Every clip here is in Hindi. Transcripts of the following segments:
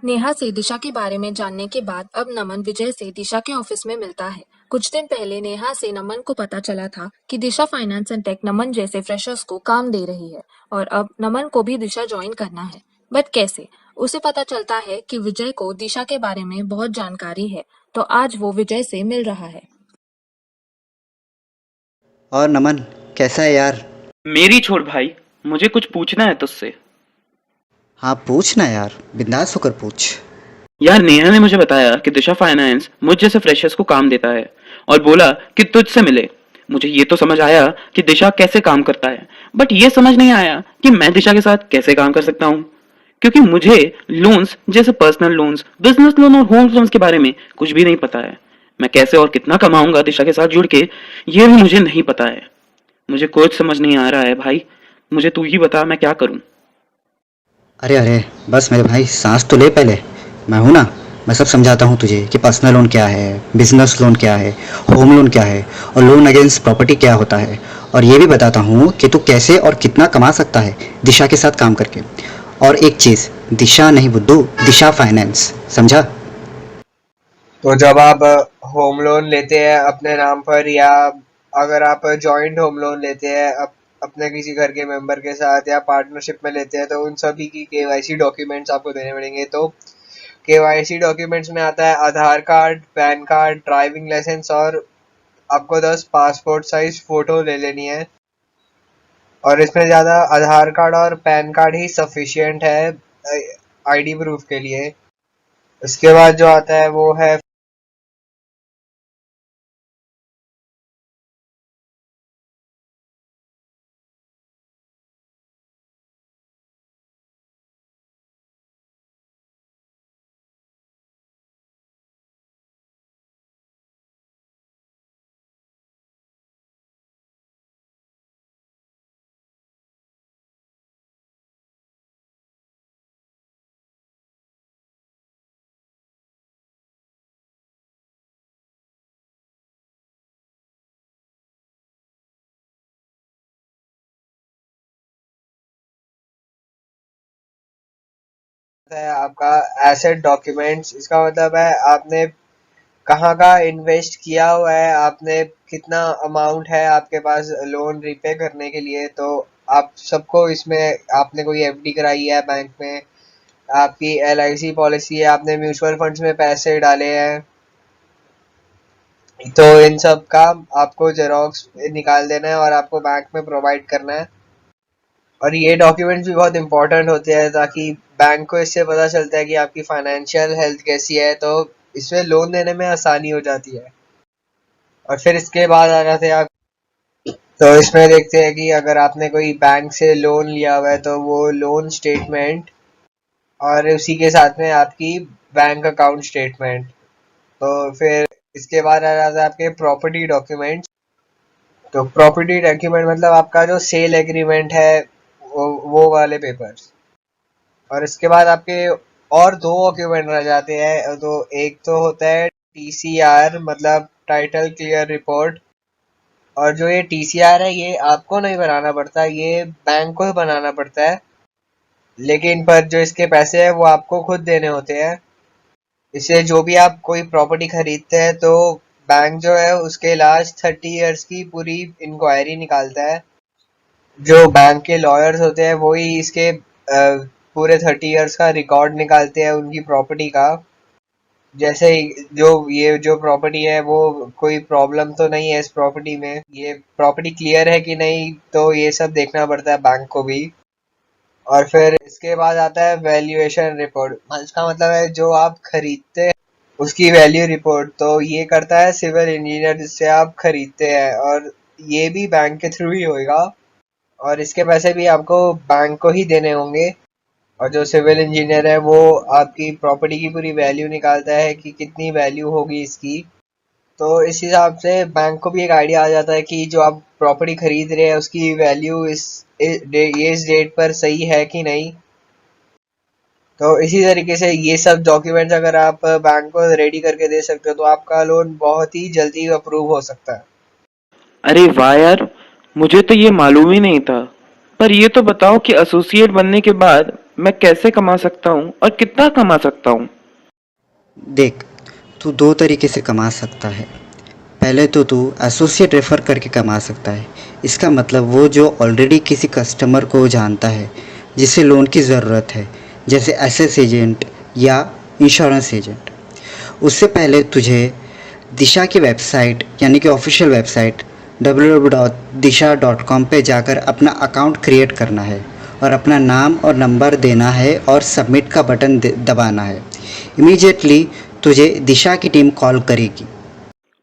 नेहा से दिशा के बारे में जानने के बाद अब नमन विजय से दिशा के ऑफिस में मिलता है। कुछ दिन पहले नेहा से नमन को पता चला था कि दिशा फाइनेंस एंड टेक नमन जैसे फ्रेशर्स को काम दे रही है और अब नमन को भी दिशा ज्वाइन करना है। बट कैसे? उसे पता चलता है कि विजय को दिशा के बारे में बहुत जानकारी है, तो आज वो विजय से मिल रहा है। और नमन, कैसा है यार? मेरी छोड़ भाई, मुझे कुछ पूछना है तुझसे। हाँ पूछ ना यार, बिंदास होकर पूछ। यार नेहा ने मुझे बताया कि दिशा फाइनेंस मुझ जैसे फ्रेशर्स को काम देता है और बोला कि तुझसे मिले। मुझे ये तो समझ आया कि दिशा कैसे काम करता है, बट ये समझ नहीं आया कि मैं दिशा के साथ कैसे काम कर सकता हूँ, क्योंकि मुझे लोन्स जैसे पर्सनल लोन्स, बिजनेस लोन और होम लोन्स के बारे में कुछ भी नहीं पता है। मैं कैसे और कितना कमाऊंगा दिशा के साथ जुड़ के, ये भी मुझे नहीं पता है। मुझे कुछ समझ नहीं आ रहा है भाई, मुझे तू ही बता मैं क्या करूं। अरे अरे, बस मेरे भाई सांस तो ले पहले। मैं हूँ ना, मैं सब समझाता हूँ तुझे कि पर्सनल लोन क्या है, बिजनेस लोन क्या है, होम लोन क्या है और लोन अगेंस्ट प्रॉपर्टी क्या होता है। और ये भी बताता हूँ कि तू कैसे और कितना कमा सकता है दिशा के साथ काम करके। और एक चीज़, दिशा नहीं बुद्धू, दिशा फाइनेंस, समझा? तो जब आप होम लोन लेते हैं अपने नाम पर, या अगर आप जॉइंट होम लोन लेते हैं अपने किसी घर के मेंबर के साथ या पार्टनरशिप में लेते हैं, तो उन सभी की केवाईसी डॉक्यूमेंट्स आपको देने पड़ेंगे। तो केवाईसी डॉक्यूमेंट्स में आता है Aadhaar card, PAN card, driving licence, और आपको 10 पासपोर्ट साइज फोटो ले लेनी है। और इसमें ज़्यादा आधार कार्ड और पैन कार्ड ही सफिशिएंट है आईडी प्रूफ के लिए। उसके बाद जो आता है वो है आपका एसेट डॉक्यूमेंट्स। इसका मतलब है आपने कहाँ का इन्वेस्ट किया हुआ है, आपने कितना अमाउंट है आपके पास लोन रिपे करने के लिए। तो आप सबको इसमें, आपने कोई एफडी कराई है बैंक में, आपकी एलआईसी पॉलिसी है, आपने म्यूचुअल फंड्स में पैसे डाले हैं, तो इन सब का आपको जेरोक्स निकाल देना है और आपको बैंक में प्रोवाइड करना है। और ये डॉक्यूमेंट्स भी बहुत इंपॉर्टेंट होते हैं, ताकि बैंक को इससे पता चलता है कि आपकी फाइनेंशियल हेल्थ कैसी है, तो इसमें लोन देने में आसानी हो जाती है। और फिर इसके बाद आ जाते हैं आप, तो इसमें देखते हैं कि अगर आपने कोई बैंक से लोन लिया हुआ है तो वो लोन स्टेटमेंट, और उसी के साथ में आपकी बैंक अकाउंट स्टेटमेंट। तो फिर इसके बाद आ जाता है आपके प्रॉपर्टी डॉक्यूमेंट्स। तो प्रॉपर्टी डॉक्यूमेंट मतलब आपका जो सेल एग्रीमेंट है, वो वाले पेपर्स। और इसके बाद आपके और दो डॉक्यूमेंट रह जाते हैं। तो एक तो होता है टीसीआर, मतलब टाइटल क्लियर रिपोर्ट। और जो ये टीसीआर है, ये आपको नहीं बनाना पड़ता, ये बैंक को बनाना पड़ता है। लेकिन पर जो इसके पैसे हैं वो आपको खुद देने होते हैं। इससे जो भी आप कोई प्रॉपर्टी खरीदते हैं, तो बैंक जो है उसके लास्ट 30 इयर्स की पूरी इंक्वायरी निकालता है। जो बैंक के लॉयर्स होते हैं वही इसके पूरे 30 इयर्स का रिकॉर्ड निकालते हैं उनकी प्रॉपर्टी का। जैसे जो प्रॉपर्टी है, वो कोई प्रॉब्लम तो नहीं है इस प्रॉपर्टी में, ये प्रॉपर्टी क्लियर है कि नहीं, तो ये सब देखना पड़ता है बैंक को भी। और फिर इसके बाद आता है वैल्यूएशन रिपोर्ट। इसका मतलब है जो आप खरीदते हैं उसकी वैल्यू रिपोर्ट। तो ये करता है सिविल इंजीनियर जिससे आप खरीदते हैं, और ये भी बैंक के थ्रू ही होएगा। और इसके पैसे भी आपको बैंक को ही देने होंगे। और जो सिविल इंजीनियर है वो आपकी प्रॉपर्टी की पूरी वैल्यू निकालता है कि कितनी वैल्यू होगी इसकी। तो इस हिसाब से बैंक को भी एक आइडिया आ जाता है कि जो आप प्रॉपर्टी खरीद रहे हैं उसकी वैल्यू इस डेट पर सही है कि नहीं। तो इसी तरीके से ये सब डॉक्यूमेंट्स अगर आप बैंक को रेडी करके दे सकते हो, तो आपका लोन बहुत ही जल्दी अप्रूव हो सकता है। अरे वाह यार, मुझे तो ये मालूम ही नहीं था। पर ये तो बताओ कि एसोसिएट बनने के बाद मैं कैसे कमा सकता हूँ और कितना कमा सकता हूँ? देख, तू दो तरीके से कमा सकता है। पहले तो तू एसोसिएट रेफ़र करके कमा सकता है। इसका मतलब वो जो ऑलरेडी किसी कस्टमर को जानता है जिसे लोन की ज़रूरत है, जैसे एसएस एजेंट या इंश्योरेंस एजेंट। उससे पहले तुझे दिशा की वेबसाइट यानी कि ऑफिशियल वेबसाइट www.disha.com पे जाकर अपना अकाउंट क्रिएट करना है और अपना नाम और नंबर देना है और सबमिट का बटन दबाना है। इमीडिएटली तुझे दिशा की टीम कॉल करेगी।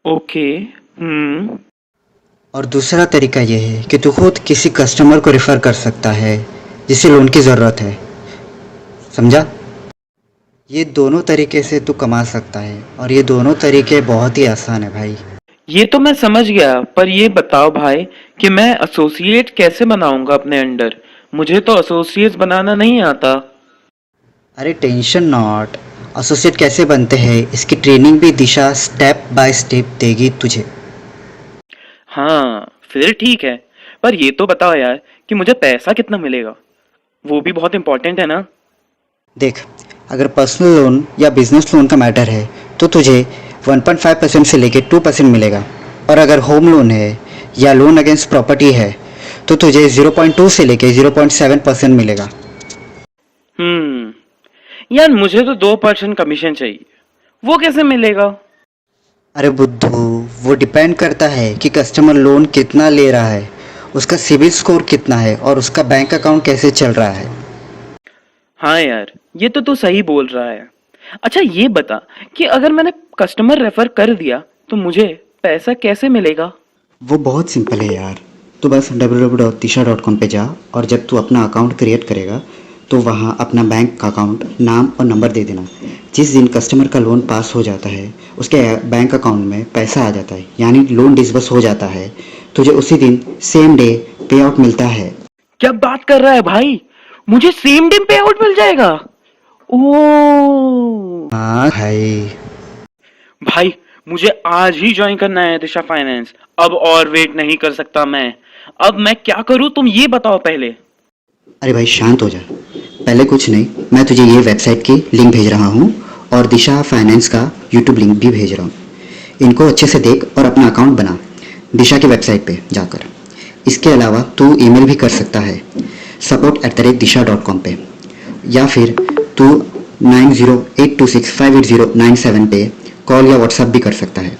ओके। और दूसरा तरीका ये है कि तू खुद किसी कस्टमर को रेफ़र कर सकता है जिसे लोन की ज़रूरत है। समझा? ये दोनों तरीके से तू कमा सकता है और ये दोनों तरीके बहुत ही आसान है भाई। ये तो मैं समझ गया, पर ये बताओ भाई कि मैं एसोसिएट कैसे बनाऊंगा अपने अंडर? मुझे तो एसोसिएट्स बनाना नहीं आता। अरे टेंशन नॉट, एसोसिएट कैसे बनते हैं इसकी ट्रेनिंग भी दिशा स्टेप बाय स्टेप देगी तुझे। हाँ, फिर ठीक है। पर ये तो बताओ यार कि मुझे पैसा कितना मिलेगा? वो भी बहुत इंपॉर्टेंट है ना? देख, अगर पर्सनल लोन या बिजनेस लोन का मैटर है तो तुझे 1.5% से लेके 2% मिलेगा, और अगर होम लोन है या लोन अगेंस्ट प्रॉपर्टी है तो तुझे 0.2 से लेके 0.7% मिलेगा। यार मुझे तो 2% कमीशन चाहिए। वो कैसे मिलेगा? अरे बुद्धू, वो डिपेंड करता है कि कस्टमर लोन कितना ले रहा है, उसका सिबिल स्कोर कितना है और उसका बैंक अकाउंट कैसे चल रहा है। हाँ यार, ये तो तू सही बोल रहा है। अच्छा ये बता कि अगर मैंने कस्टमर रेफर कर दिया तो मुझे पैसा कैसे मिलेगा? वो बहुत सिंपल है यार। तो बस www.disha.com पे जा और जब तू अपना अकाउंट क्रिएट करेगा तो वहाँ अपना बैंक का अकाउंट नाम और नंबर दे देना। जिस दिन कस्टमर का लोन पास हो जाता है उसके बैंक अकाउंट में पैसा आ जाता है, यानी लोन डिसबर्स हो जाता है। तुझे उसी दिन सेम डे पे आउट मिलता है। क्या बात कर रहा है भाई? मुझे सेम डे पे आउट मिल जाएगा? ओह हाँ भाई। भाई, मुझे आज ही ज्वाइन करना है दिशा फाइनेंस। अब और वेट नहीं कर सकता मैं। अब मैं क्या करूं तुम ये बताओ पहले। अरे भाई शांत हो जा। पहले कुछ नहीं, मैं तुझे ये वेबसाइट की लिंक भेज रहा हूँ और दिशा फाइनेंस का यूट्यूब लिंक भी भेज रहा हूँ। इनको अच्छे से देख और अपना अकाउंट बना दिशा की वेबसाइट पे जाकर। इसके अलावा तू ईमेल भी कर सकता है support@disha.com पे, या फिर तू 9082658097 पे कॉल या व्हाट्सएप भी कर सकता है।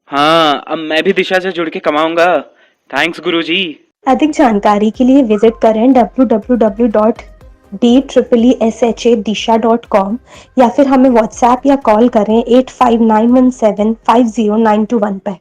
हाँ, अब मैं भी दिशा से जुड़ के कमाऊंगा। थैंक्स गुरुजी। अधिक जानकारी के लिए विजिट करें www.DEESHADisha.com या फिर हमें व्हाट्सएप या कॉल करें 8591750921 पर।